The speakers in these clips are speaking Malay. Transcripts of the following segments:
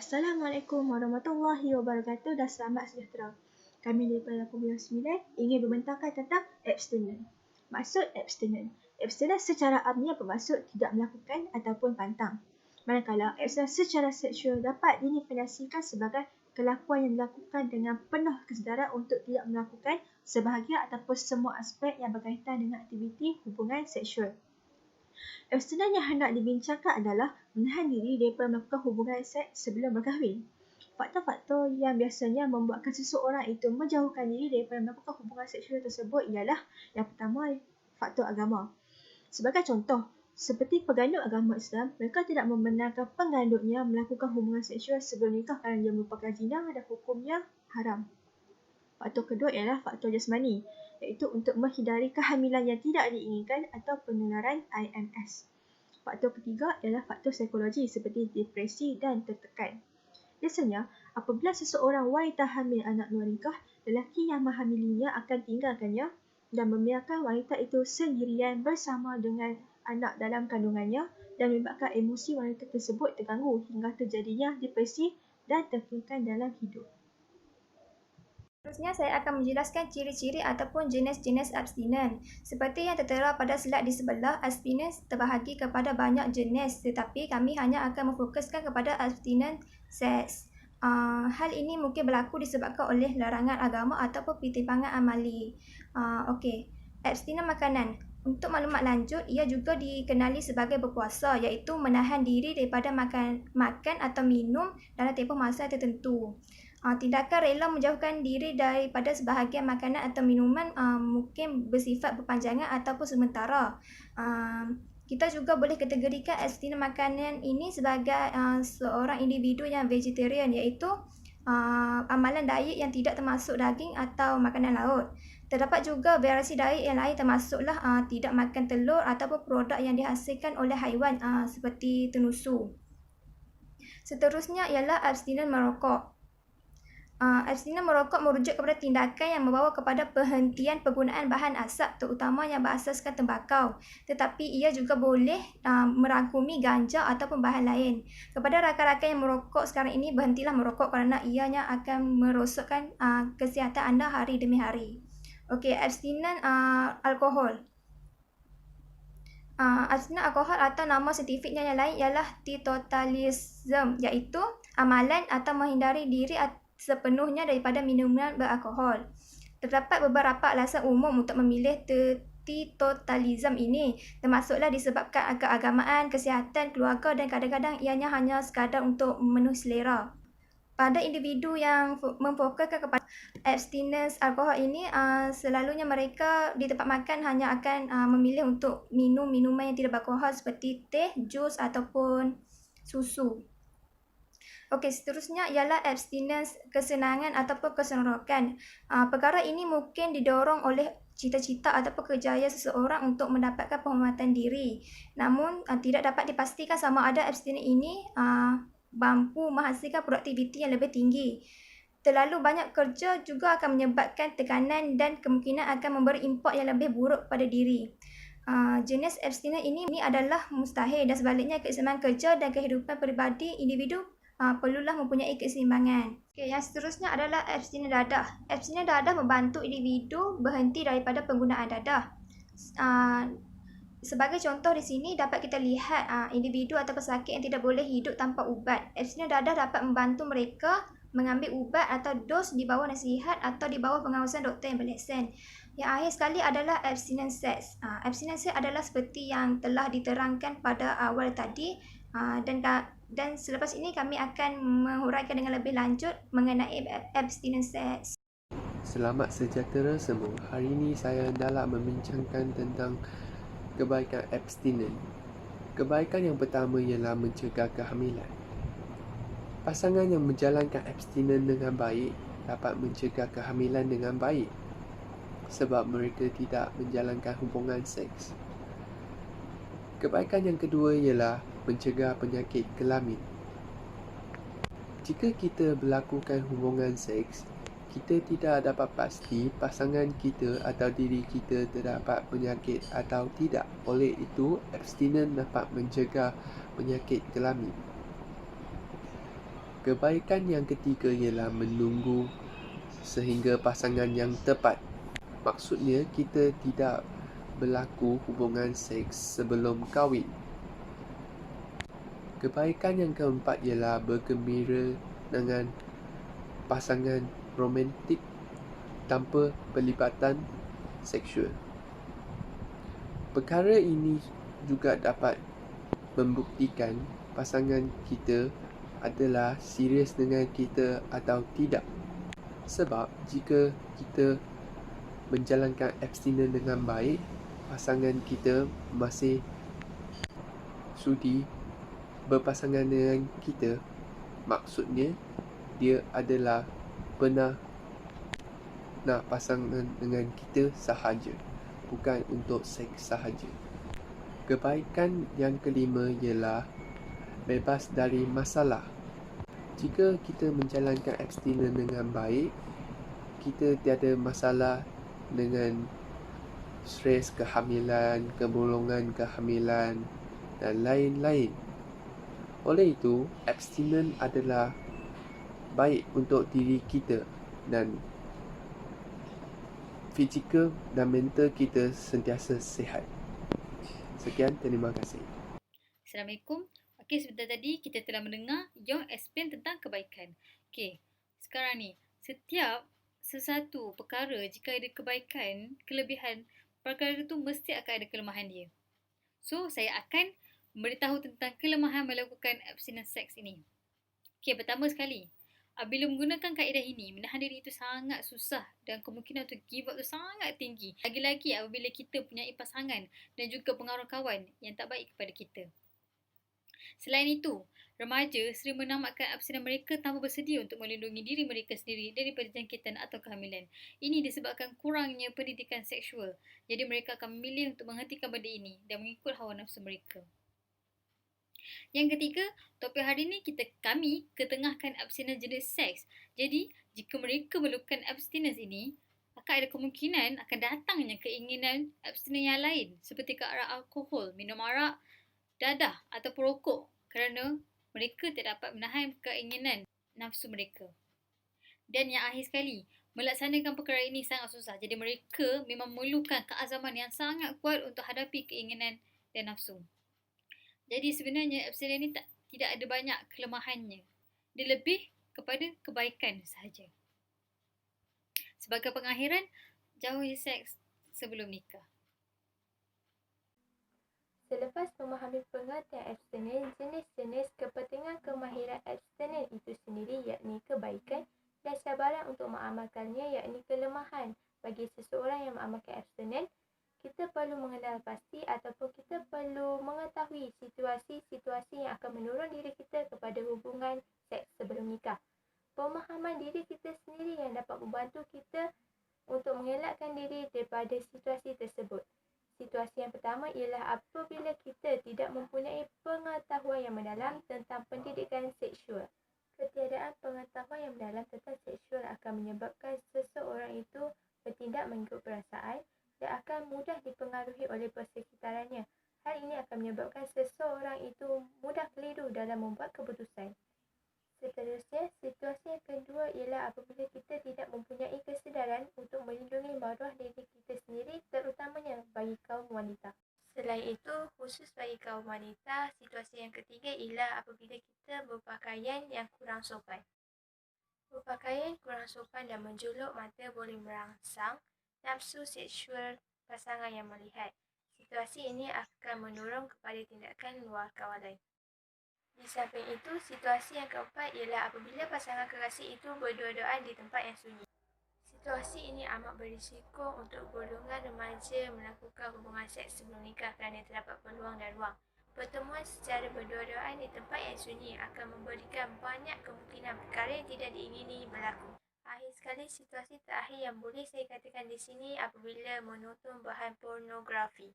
Assalamualaikum warahmatullahi wabarakatuh dan selamat sejahtera. Kami daripada Kuliah 9 ingin membentangkan tentang abstinence. Maksud abstinence. Abstinence secara amnya bermaksud tidak melakukan ataupun pantang. Manakala abstinence secara seksual dapat didefinisikan sebagai kelakuan yang dilakukan dengan penuh kesedaran untuk tidak melakukan sebahagian ataupun semua aspek yang berkaitan dengan aktiviti hubungan seksual. Abstinence yang hendak dibincangkan adalah menahan diri daripada melakukan hubungan seks sebelum berkahwin. Faktor-faktor yang biasanya membuatkan seseorang itu menjauhkan diri daripada melakukan hubungan seksual tersebut ialah yang pertama, faktor agama. Sebagai contoh, seperti pengandut agama Islam, mereka tidak membenarkan pengandutnya melakukan hubungan seksual sebelum nikah kerana dia merupakan zina dan hukumnya haram. Faktor kedua ialah faktor jasmani, iaitu untuk menghindari kehamilan yang tidak diinginkan atau penularan IMS. Faktor ketiga ialah faktor psikologi seperti depresi dan tertekan. Biasanya, apabila seseorang wanita hamil anak luar nikah, lelaki yang menghamilinya akan tinggalkannya dan membiarkan wanita itu sendirian bersama dengan anak dalam kandungannya dan menyebabkan emosi wanita tersebut terganggu hingga terjadinya depresi dan tertekan dalam hidup. Seterusnya, saya akan menjelaskan ciri-ciri ataupun jenis-jenis abstinence. Seperti yang tertera pada slide di sebelah, abstinence terbahagi kepada banyak jenis, tetapi kami hanya akan memfokuskan kepada abstinence seks. Hal ini mungkin berlaku disebabkan oleh larangan agama ataupun pertimbangan amali. Okey, abstinence makanan. Untuk maklumat lanjut, ia juga dikenali sebagai berpuasa, iaitu menahan diri daripada makan atau minum dalam tempoh masa tertentu. Tindakan rela menjauhkan diri daripada sebahagian makanan atau minuman mungkin bersifat berpanjangan ataupun sementara. Kita juga boleh kategorikan abstinence makanan ini sebagai seorang individu yang vegetarian, iaitu amalan diet yang tidak termasuk daging atau makanan laut. Terdapat juga variasi diet yang lain termasuklah tidak makan telur ataupun produk yang dihasilkan oleh haiwan seperti tenusu. Seterusnya ialah abstinence merokok. Abstinence merokok merujuk kepada tindakan yang membawa kepada penghentian penggunaan bahan asap terutama yang berasaskan tembakau, tetapi ia juga boleh merangkumi ganja ataupun bahan lain. Kepada rakan-rakan yang merokok sekarang ini, berhentilah merokok kerana ianya akan merosakkan kesihatan anda hari demi hari. Okey, abstinence alkohol. Abstinence alkohol atau nama saintifiknya yang lain ialah teetotalism, iaitu amalan atau menghindari diri sepenuhnya daripada minuman beralkohol. Terdapat beberapa alasan umum untuk memilih teetotalism ini, termasuklah disebabkan keagamaan, kesihatan, keluarga dan kadang-kadang ianya hanya sekadar untuk memenuhi selera. Pada individu yang memfokuskan kepada abstinence alkohol ini, selalunya mereka di tempat makan hanya akan memilih untuk minum minuman yang tidak beralkohol seperti teh, jus ataupun susu. Okey, seterusnya ialah abstinence kesenangan ataupun keseronokan. Perkara ini mungkin didorong oleh cita-cita ataupun kejayaan seseorang untuk mendapatkan penghormatan diri. Namun, tidak dapat dipastikan sama ada abstinence ini mampu menghasilkan produktiviti yang lebih tinggi. Terlalu banyak kerja juga akan menyebabkan tekanan dan kemungkinan akan memberi impak yang lebih buruk pada diri. Jenis abstinence ini adalah mustahil dan sebaliknya keseimbangan kerja dan kehidupan peribadi individu perlulah mempunyai keseimbangan. Okay, yang seterusnya adalah abstinence dadah. Abstinence dadah membantu individu berhenti daripada penggunaan dadah. Sebagai contoh di sini dapat kita lihat individu atau pesakit yang tidak boleh hidup tanpa ubat. Abstinence dadah dapat membantu mereka mengambil ubat atau dos di bawah nasihat atau di bawah pengawasan doktor yang berlesen. Yang akhir sekali adalah abstinence seks. Abstinence seks adalah seperti yang telah diterangkan pada awal tadi, dan selepas ini kami akan menguraikan dengan lebih lanjut mengenai abstinence seks. Selamat sejahtera semua. Hari ini saya hendak membincangkan tentang kebaikan abstinence. Kebaikan yang pertama ialah mencegah kehamilan. Pasangan yang menjalankan abstinence dengan baik dapat mencegah kehamilan dengan baik sebab mereka tidak menjalankan hubungan seks. Kebaikan yang kedua ialah mencegah penyakit kelamin. Jika kita melakukan hubungan seks, kita tidak dapat pasti pasangan kita atau diri kita terdapat penyakit atau tidak. Oleh itu, abstinence dapat mencegah penyakit kelamin. Kebaikan yang ketiga ialah menunggu sehingga pasangan yang tepat. Maksudnya kita tidak berlaku hubungan seks sebelum kahwin. Kebaikan yang keempat ialah bergembira dengan pasangan romantik tanpa pelibatan seksual. Perkara ini juga dapat membuktikan pasangan kita adalah serius dengan kita atau tidak. Sebab jika kita menjalankan abstinence dengan baik, pasangan kita masih sudi berpasangan dengan kita, maksudnya dia adalah benar nak pasangan dengan kita sahaja, bukan untuk seks sahaja. Kebaikan yang kelima ialah bebas dari masalah. Jika kita menjalankan abstinence dengan baik, kita tiada masalah dengan stres kehamilan, kemulungan kehamilan dan lain-lain. Oleh itu, abstinence adalah baik untuk diri kita dan fizikal dan mental kita sentiasa sihat. Sekian, terima kasih. Assalamualaikum. Okey, sebentar tadi kita telah mendengar Yong explain tentang kebaikan. Okey, sekarang ni, setiap sesuatu perkara jika ada kebaikan, kelebihan, perkara itu mesti akan ada kelemahan dia. So, saya akan beritahu tentang kelemahan melakukan abstinence sex ini. Okey, pertama sekali, bila menggunakan kaedah ini, menahan diri itu sangat susah dan kemungkinan untuk give up itu sangat tinggi. Lagi-lagi apabila kita punya pasangan dan juga pengaruh kawan yang tak baik kepada kita. Selain itu, remaja sering menamatkan abstinence mereka tanpa bersedia untuk melindungi diri mereka sendiri daripada jangkitan atau kehamilan. Ini disebabkan kurangnya pendidikan seksual. Jadi mereka akan memilih untuk menghentikan benda ini dan mengikut hawa nafsu mereka. Yang ketiga, topik hari ini kami ketengahkan abstinence jenis seks. Jadi, jika mereka melakukan abstinence ini, akan ada kemungkinan akan datangnya keinginan abstinence yang lain seperti ke arah alkohol, minum arak, dadah atau perokok kerana mereka tak dapat menahan keinginan nafsu mereka. Dan yang akhir sekali, melaksanakan perkara ini sangat susah. Jadi mereka memang memerlukan keazaman yang sangat kuat untuk hadapi keinginan dan nafsu. Jadi sebenarnya abstinence ini tidak ada banyak kelemahannya. Dia lebih kepada kebaikan sahaja. Sebagai pengakhiran, jauhi seks sebelum nikah. Selepas memahami pengertian abstinence, jenis-jenis kepentingan kemahiran abstinence itu sendiri yakni kebaikan dan cabaran untuk mengamalkannya yakni kelemahan. Bagi seseorang yang mengamalkan abstinence, kita perlu mengenal pasti ataupun kita perlu mengetahui situasi-situasi yang akan mendorong diri kita kepada hubungan seks sebelum nikah. Pemahaman diri kita sendiri yang dapat membantu kita untuk mengelakkan diri daripada situasi tersebut. Situasi yang pertama ialah apabila kita tidak mempunyai pengetahuan yang mendalam tentang pendidikan seksual. Ketiadaan pengetahuan yang mendalam tentang seksual akan menyebabkan seseorang itu bertindak mengikut perasaan dan akan mudah dipengaruhi oleh persekitarannya. Hal ini akan menyebabkan seseorang itu mudah keliru dalam membuat keputusan. Seterusnya, situasi yang kedua ialah apabila kita tidak mempunyai kesedaran untuk melindungi maruah diri kita sendiri, terutamanya bagi kaum wanita. Selain itu, khusus bagi kaum wanita, situasi yang ketiga ialah apabila kita berpakaian yang kurang sopan. Berpakaian kurang sopan dan menjuluk mata boleh merangsang nafsu seksual pasangan yang melihat. Situasi ini akan mendorong kepada tindakan luar kawalan. Di samping itu, situasi yang keempat ialah apabila pasangan kekasih itu berdua-duaan di tempat yang sunyi. Situasi ini amat berisiko untuk golongan remaja melakukan hubungan seks sebelum nikah kerana terdapat peluang dan ruang. Pertemuan secara berdua-duaan di tempat yang sunyi akan memberikan banyak kemungkinan perkara yang tidak diingini berlaku. Akhir sekali, situasi terakhir yang boleh saya katakan di sini apabila menonton bahan pornografi.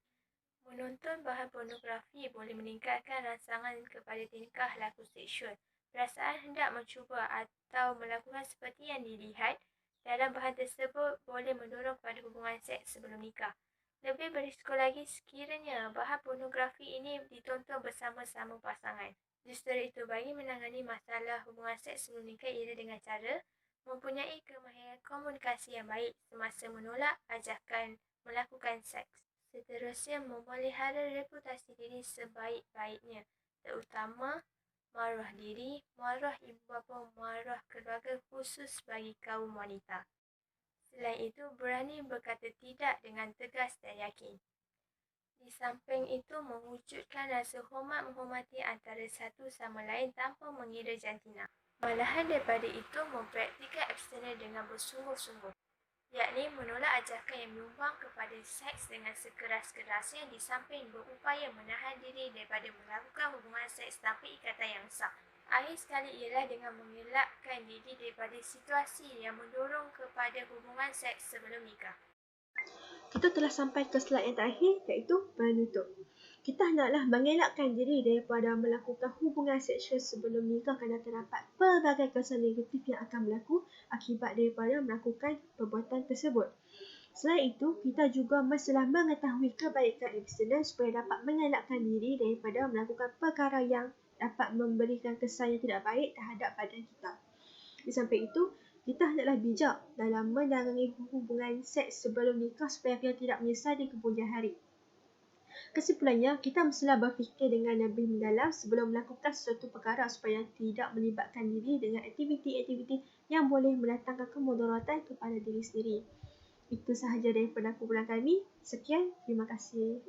Menonton bahan pornografi boleh meningkatkan rangsangan kepada tingkah laku seksual. Perasaan hendak mencuba atau melakukan seperti yang dilihat dalam bahan tersebut boleh mendorong kepada hubungan seks sebelum nikah. Lebih berisiko lagi sekiranya bahan pornografi ini ditonton bersama-sama pasangan. Justru itu, bagi menangani masalah hubungan seks sebelum nikah ialah dengan cara mempunyai kemahiran komunikasi yang baik semasa menolak ajakan melakukan seks. Seterusnya, memelihara reputasi diri sebaik-baiknya, terutama maruah diri, maruah ibu bapa, maruah keluarga, khusus bagi kaum wanita. Selain itu, berani berkata tidak dengan tegas dan yakin. Di samping itu, mewujudkan rasa hormat menghormati antara satu sama lain tanpa mengira jantina. Malahan daripada itu, mempraktikkan abstinens dengan bersungguh-sungguh, yakni menolak ajakan yang menyumbang kepada seks dengan sekeras-kerasnya, di samping berupaya menahan diri daripada melakukan hubungan seks tanpa ikatan yang sah. Akhir sekali ialah dengan mengelakkan diri daripada situasi yang mendorong kepada hubungan seks sebelum nikah. Kita telah sampai ke slide yang terakhir, iaitu penutup. Kita hendaklah mengelakkan diri daripada melakukan hubungan seksual sebelum nikah kerana terdapat pelbagai kesan negatif yang akan berlaku akibat daripada melakukan perbuatan tersebut. Selain itu, kita juga mestilah mengetahui kebaikan abstinens supaya dapat mengelakkan diri daripada melakukan perkara yang dapat memberikan kesan yang tidak baik terhadap badan kita. Di samping itu, kita hendaklah bijak dalam menjalani hubungan seks sebelum nikah supaya kita tidak menyesal di kemudian hari. Kesimpulannya, kita mestilah berfikir dengan lebih mendalam sebelum melakukan sesuatu perkara supaya tidak melibatkan diri dengan aktiviti-aktiviti yang boleh mendatangkan kemudaratan kepada diri sendiri. Itu sahaja daripada kumpulan kami. Sekian, terima kasih.